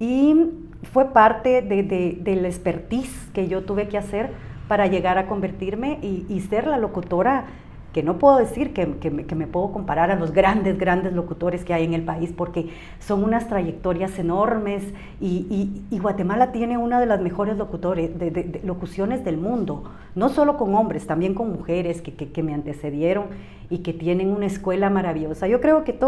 Y fue parte del expertise que yo tuve que hacer para llegar a convertirme y ser la locutora, que no puedo decir que me puedo comparar a los grandes locutores que hay en el país, porque son unas trayectorias enormes y Guatemala tiene una de las mejores locuciones del mundo, no solo con hombres, también con mujeres que me antecedieron y que tienen una escuela maravillosa. Yo creo que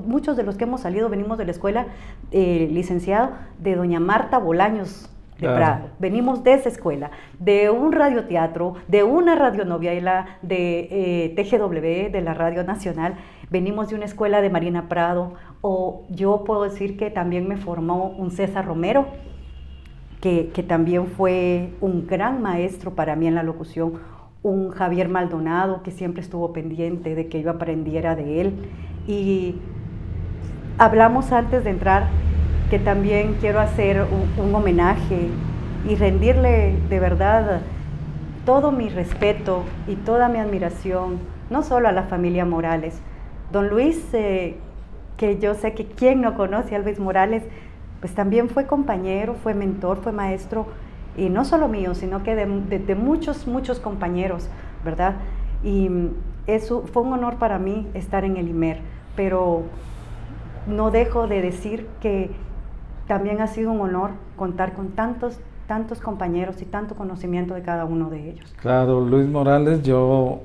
muchos de los que hemos salido venimos de la escuela, licenciado, de doña Marta Bolaños de Prado. Venimos de esa escuela, de un radioteatro, de una radionovela de TGW, de la Radio Nacional. Venimos de una escuela de Marina Prado, o yo puedo decir que también me formó un César Romero, que también fue un gran maestro para mí en la locución, un Javier Maldonado, que siempre estuvo pendiente de que yo aprendiera de él. Y hablamos antes de entrar que también quiero hacer un homenaje y rendirle de verdad todo mi respeto y toda mi admiración, no solo a la familia Morales. Don Luis, que yo sé que quien no conoce a Luis Morales, pues también fue compañero, fue mentor, fue maestro, y no solo mío, sino que de muchos compañeros, ¿verdad? Y eso fue un honor para mí estar en el IMER, pero no dejo de decir que también ha sido un honor contar con tantos compañeros y tanto conocimiento de cada uno de ellos. Claro, Luis Morales, yo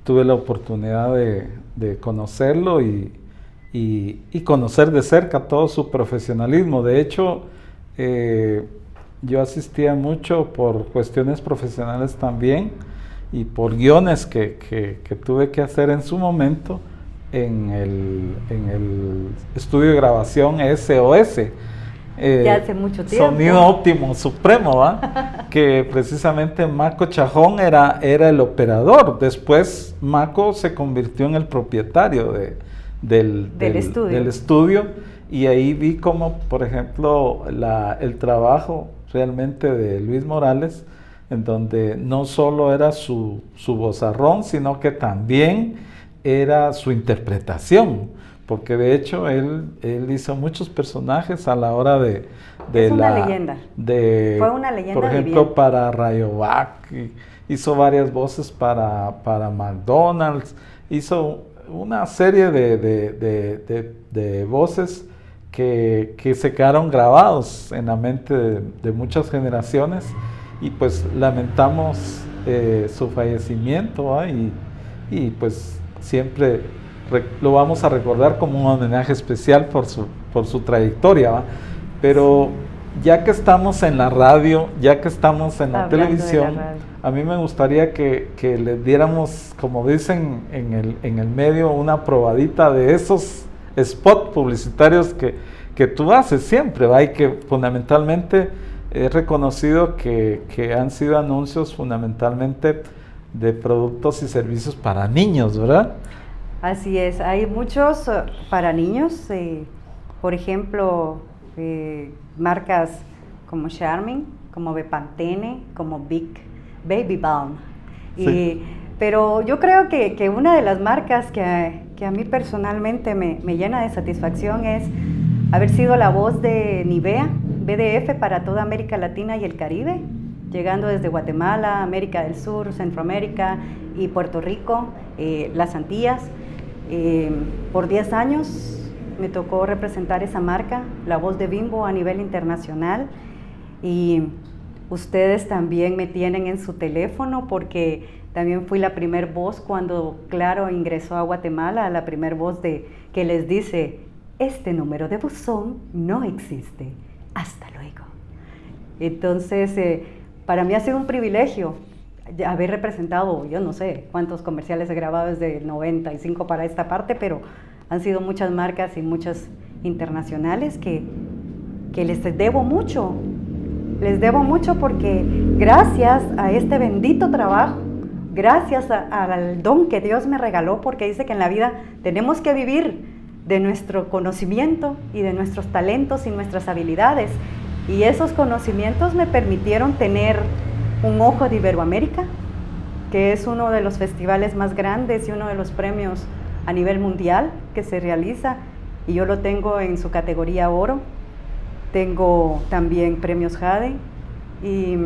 tuve la oportunidad de conocerlo y conocer de cerca todo su profesionalismo. De hecho, yo asistía mucho por cuestiones profesionales también y por guiones que tuve que hacer en su momento en el estudio de grabación SOS. Ya hace mucho tiempo. Sonido óptimo supremo, ¿va? Que precisamente Maco Chajón era el operador. Después Maco se convirtió en el propietario del estudio, y ahí vi como, por ejemplo, el trabajo realmente de Luis Morales, en donde no solo era su vozarrón, sino que también era su interpretación. Porque de hecho él hizo muchos personajes a la hora de es una leyenda. Fue una leyenda. Por ejemplo, para Rayovac, hizo varias voces para McDonald's, hizo una serie de voces que se quedaron grabados en la mente de muchas generaciones, y pues lamentamos su fallecimiento, ¿va? Y pues siempre lo vamos a recordar como un homenaje especial por su trayectoria, ¿va? Pero ya que estamos en la radio, ya que estamos en la televisión, a mí me gustaría que le diéramos, como dicen en el medio, una probadita de esos spots publicitarios que tú haces siempre, ¿va? Y que fundamentalmente he reconocido que han sido anuncios fundamentalmente de productos y servicios para niños, ¿verdad? Así es, hay muchos para niños, por ejemplo, marcas como Charmin, como Bepantene, como Baby Balm. Sí. Pero yo creo que una de las marcas que a mí personalmente me llena de satisfacción es haber sido la voz de Nivea, BDF para toda América Latina y el Caribe, llegando desde Guatemala, América del Sur, Centroamérica y Puerto Rico, las Antillas. Por 10 años me tocó representar esa marca, la voz de Bimbo a nivel internacional, y ustedes también me tienen en su teléfono porque también fui la primer voz cuando Claro ingresó a Guatemala, la primer voz que les dice: este número de buzón no existe, hasta luego. Entonces, para mí ha sido un privilegio haber representado, yo no sé cuántos comerciales he grabado desde el 95 para esta parte, pero han sido muchas marcas y muchas internacionales que les debo mucho. Les debo mucho porque gracias a este bendito trabajo, gracias al don que Dios me regaló, porque dice que en la vida tenemos que vivir de nuestro conocimiento y de nuestros talentos y nuestras habilidades. Y esos conocimientos me permitieron tener un ojo de Iberoamérica, que es uno de los festivales más grandes y uno de los premios a nivel mundial que se realiza, y yo lo tengo en su categoría oro. Tengo también premios Jade, y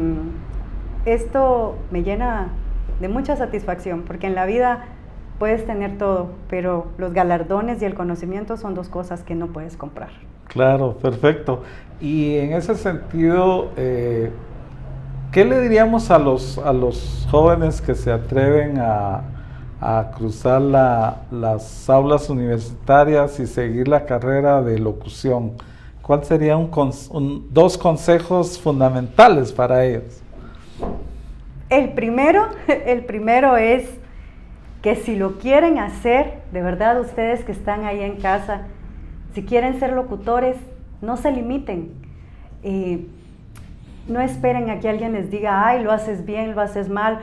esto me llena de mucha satisfacción, porque en la vida puedes tener todo, pero los galardones y el conocimiento son dos cosas que no puedes comprar. Claro, perfecto. Y en ese sentido, ¿qué le diríamos a los jóvenes que se atreven a cruzar las aulas universitarias y seguir la carrera de locución? ¿Cuáles serían dos consejos fundamentales para ellos? El primero es que si lo quieren hacer, de verdad ustedes que están ahí en casa, si quieren ser locutores, no se limiten. No esperen a que alguien les diga: ay, lo haces bien, lo haces mal.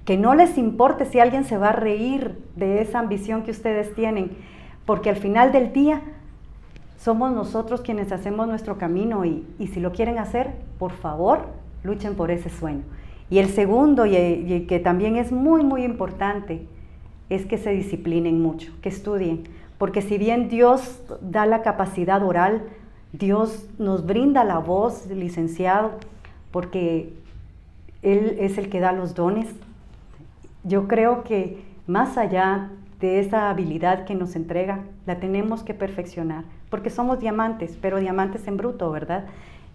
Que no les importe si alguien se va a reír de esa ambición que ustedes tienen, porque al final del día somos nosotros quienes hacemos nuestro camino, y si lo quieren hacer, por favor, luchen por ese sueño. Y el segundo, y que también es muy, muy importante, es que se disciplinen mucho, que estudien, porque si bien Dios da la capacidad oral, Dios nos brinda la voz, licenciado, porque Él es el que da los dones. Yo creo que más allá de esa habilidad que nos entrega, la tenemos que perfeccionar, porque somos diamantes, pero diamantes en bruto, ¿verdad?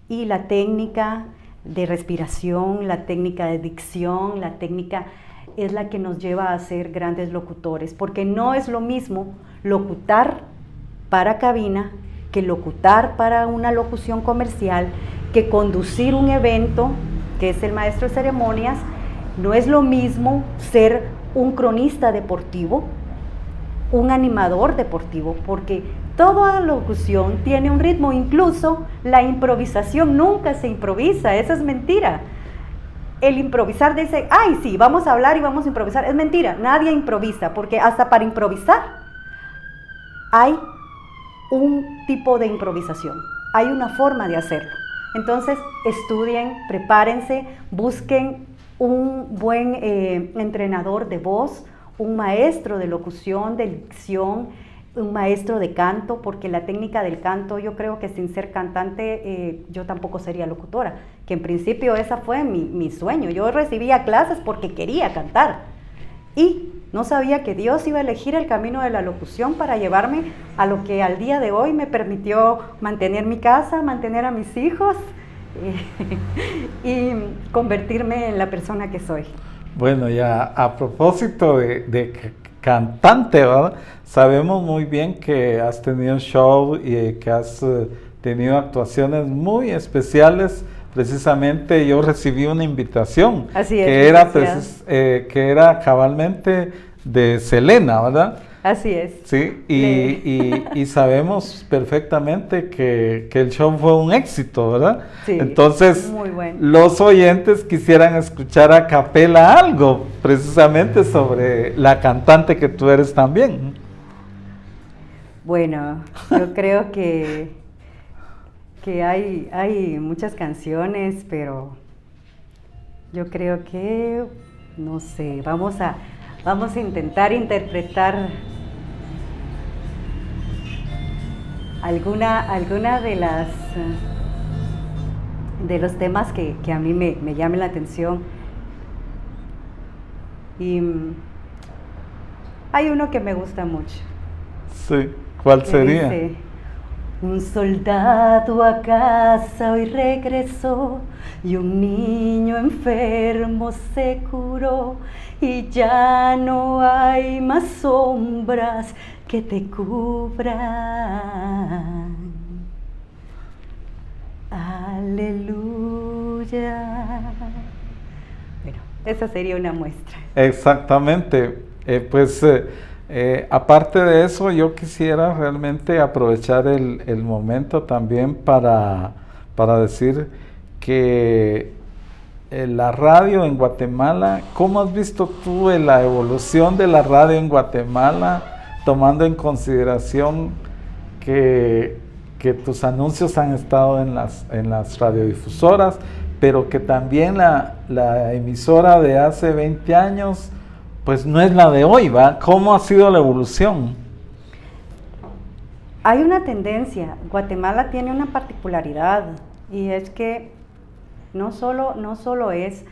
Y la técnica de respiración, la técnica de dicción, la técnica es la que nos lleva a ser grandes locutores, porque no es lo mismo locutar para cabina que locutar para una locución comercial, que conducir un evento, que es el maestro de ceremonias. No es lo mismo ser un cronista deportivo, un animador deportivo, porque toda locución tiene un ritmo, incluso la improvisación nunca se improvisa, eso es mentira. El improvisar dice: ay, sí, vamos a hablar y vamos a improvisar, es mentira, nadie improvisa, porque hasta para improvisar hay un tipo de improvisación, hay una forma de hacerlo. Entonces, estudien, prepárense, busquen un buen entrenador de voz, un maestro de locución, de dicción, un maestro de canto, porque la técnica del canto, yo creo que sin ser cantante, yo tampoco sería locutora, que en principio esa fue mi sueño. Yo recibía clases porque quería cantar y no sabía que Dios iba a elegir el camino de la locución para llevarme a lo que al día de hoy me permitió mantener mi casa, mantener a mis hijos y convertirme en la persona que soy. Bueno, ya a propósito de cantante, ¿verdad? Sabemos muy bien que has tenido un show y que has tenido actuaciones muy especiales. Precisamente yo recibí una invitación. Así es, que era cabalmente de Selena, ¿verdad? Así es. Sí, y sabemos perfectamente que el show fue un éxito, ¿verdad? Sí, entonces, muy bueno. Los oyentes quisieran escuchar a capela algo, precisamente sobre la cantante que tú eres también. Bueno, yo creo que hay muchas canciones, pero yo creo que, no sé, vamos a intentar interpretar alguna de las los temas que a mí me llamen la atención. Y hay uno que me gusta mucho. Sí, ¿cuál sería? Dice, un soldado a casa hoy regresó y un niño enfermo se curó y ya no hay más sombras que te cubran. Aleluya. Bueno, esa sería una muestra. Exactamente. Aparte de eso, yo quisiera realmente aprovechar el momento también para decir que la radio en Guatemala, ¿cómo has visto tú la evolución de la radio en Guatemala, tomando en consideración que tus anuncios han estado en las radiodifusoras, pero que también la emisora de hace 20 años, pues no es la de hoy, ¿va? ¿Cómo ha sido la evolución? Hay una tendencia. Guatemala tiene una particularidad y es que no solo es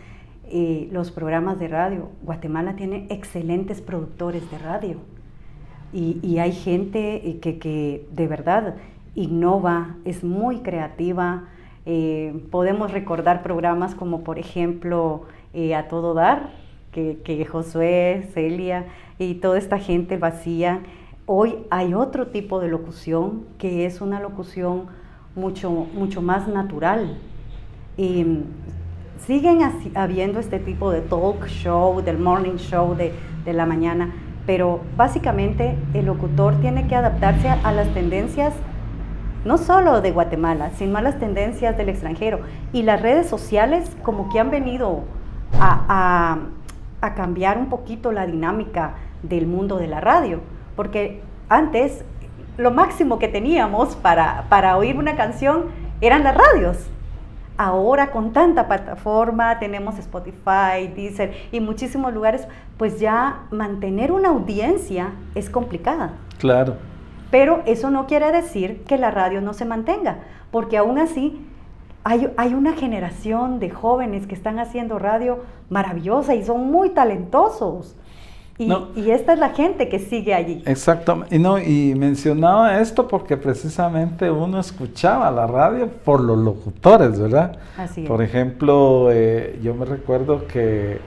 los programas de radio. Guatemala tiene excelentes productores de radio y hay gente que de verdad innova, es muy creativa. Podemos recordar programas como por ejemplo A Todo Dar, que Josué, Celia y toda esta gente vacía. Hoy hay otro tipo de locución que es una locución mucho más natural. Siguen habiendo este tipo de talk show, del morning show de la mañana, pero básicamente el locutor tiene que adaptarse a las tendencias no solo de Guatemala, sino a las tendencias del extranjero. Y las redes sociales como que han venido a cambiar un poquito la dinámica del mundo de la radio, porque antes lo máximo que teníamos para oír una canción eran las radios. Ahora con tanta plataforma, tenemos Spotify, Deezer y muchísimos lugares, pues ya mantener una audiencia es complicada. Claro. Pero eso no quiere decir que la radio no se mantenga, porque aún así hay una generación de jóvenes que están haciendo radio maravillosa y son muy talentosos. Y esta es la gente que sigue allí. Exactamente. Y mencionaba esto porque precisamente uno escuchaba la radio por los locutores, ¿verdad? Así es. Por ejemplo, yo me recuerdo que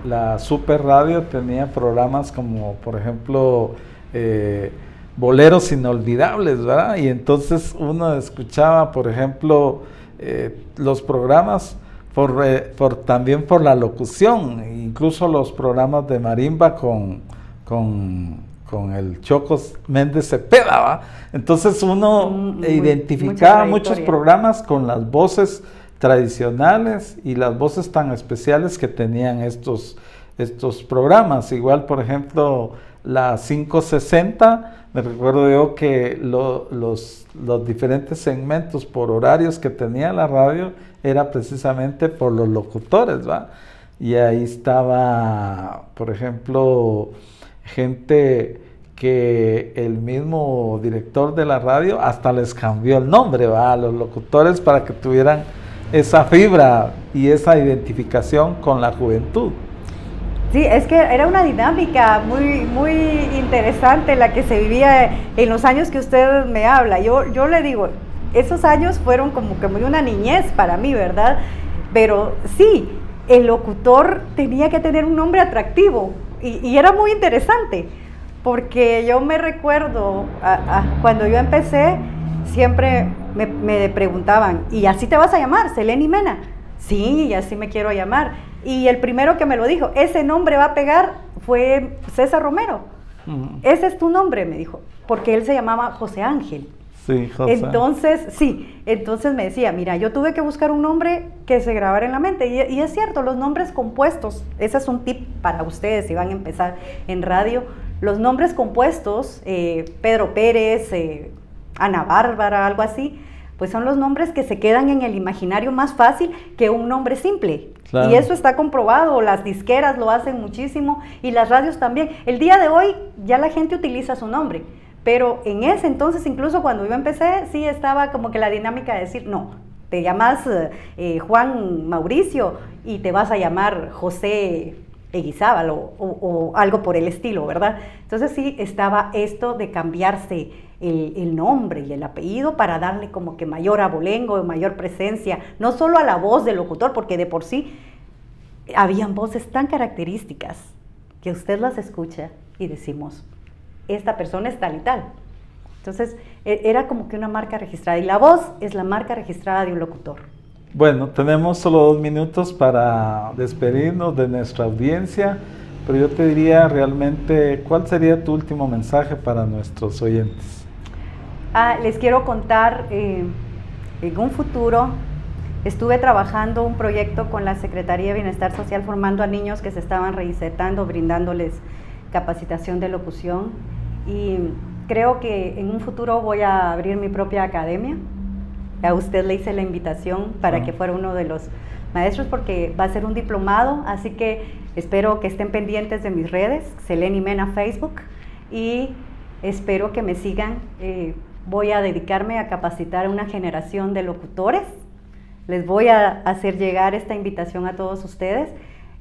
la Super Radio tenía programas como, por ejemplo, boleros inolvidables, ¿verdad? Y entonces uno escuchaba, por ejemplo, los programas también por la locución, incluso los programas de marimba con el Chocos Méndez Cepeda, ¿va? Entonces uno identificaba muchos programas con las voces tradicionales y las voces tan especiales que tenían estos programas. Igual, por ejemplo, la 560, me recuerdo yo que los diferentes segmentos por horarios que tenía la radio era precisamente por los locutores, ¿va? Y ahí estaba, por ejemplo, gente que el mismo director de la radio hasta les cambió el nombre, ¿va? A los locutores para que tuvieran esa fibra y esa identificación con la juventud. Sí, es que era una dinámica muy interesante la que se vivía en los años que usted me habla. Yo le digo, esos años fueron como que muy una niñez para mí, ¿verdad? Pero sí, el locutor tenía que tener un nombre atractivo y era muy interesante, porque yo me recuerdo, cuando yo empecé, siempre me preguntaban, ¿y así te vas a llamar, Seleni Mena? Sí, y así me quiero llamar. Y el primero que me lo dijo, ese nombre va a pegar, fue César Romero. Ese es tu nombre, me dijo, porque él se llamaba José Ángel. Sí, José. Entonces me decía, mira, yo tuve que buscar un nombre que se grabara en la mente. Y es cierto, los nombres compuestos, ese es un tip para ustedes si van a empezar en radio. Los nombres compuestos, Pedro Pérez, Ana Bárbara, algo así, pues son los nombres que se quedan en el imaginario más fácil que un nombre simple. Claro. Y eso está comprobado, las disqueras lo hacen muchísimo y las radios también. El día de hoy ya la gente utiliza su nombre, pero en ese entonces, incluso cuando yo empecé, sí estaba como que la dinámica de decir, no, te llamas Juan Mauricio y te vas a llamar José Eguizábal o algo por el estilo, ¿verdad? Entonces sí estaba esto de cambiarse el nombre y el apellido para darle como que mayor abolengo, mayor presencia, no solo a la voz del locutor, porque de por sí habían voces tan características que usted las escucha y decimos, esta persona es tal y tal. Entonces era como que una marca registrada, y la voz es la marca registrada de un locutor. Bueno, tenemos solo 2 minutos para despedirnos de nuestra audiencia, pero yo te diría realmente, ¿cuál sería tu último mensaje para nuestros oyentes? Les quiero contar, en un futuro estuve trabajando un proyecto con la Secretaría de Bienestar Social formando a niños que se estaban reinsertando, brindándoles capacitación de locución, y creo que en un futuro voy a abrir mi propia academia. A usted le hice la invitación para que fuera uno de los maestros porque va a ser un diplomado, así que espero que estén pendientes de mis redes, Seleni Mena Facebook, y espero que me sigan. Voy a dedicarme a capacitar a una generación de locutores. Les voy a hacer llegar esta invitación a todos ustedes,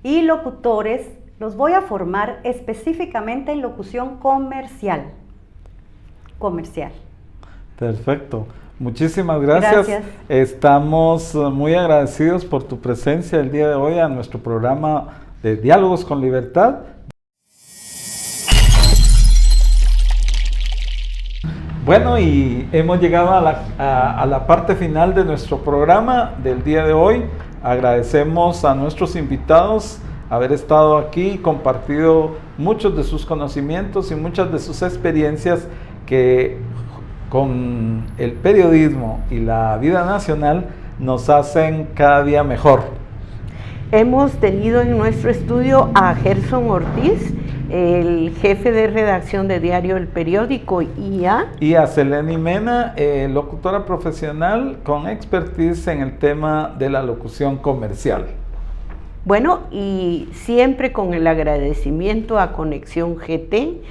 y locutores los voy a formar específicamente en locución comercial. Perfecto. Muchísimas gracias. Estamos muy agradecidos por tu presencia el día de hoy a nuestro programa de Diálogos con Libertad. Bueno, y hemos llegado a la parte final de nuestro programa del día de hoy. Agradecemos a nuestros invitados haber estado aquí y compartido muchos de sus conocimientos y muchas de sus experiencias que con el periodismo y la vida nacional nos hacen cada día mejor. Hemos tenido en nuestro estudio a Gerson Ortiz, el jefe de redacción de Diario El Periódico, y a Seleni Mena, locutora profesional con expertise en el tema de la locución comercial. Bueno, y siempre con el agradecimiento a Conexión GT,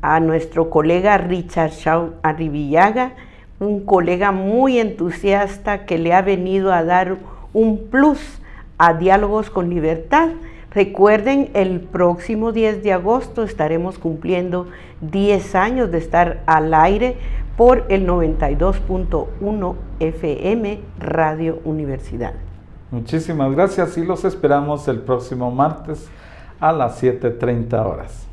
a nuestro colega Richard Shaw Arribillaga, un colega muy entusiasta que le ha venido a dar un plus a Diálogos con Libertad. Recuerden, el próximo 10 de agosto estaremos cumpliendo 10 años de estar al aire por el 92.1 FM Radio Universidad. Muchísimas gracias y los esperamos el próximo martes a las 7:30 horas.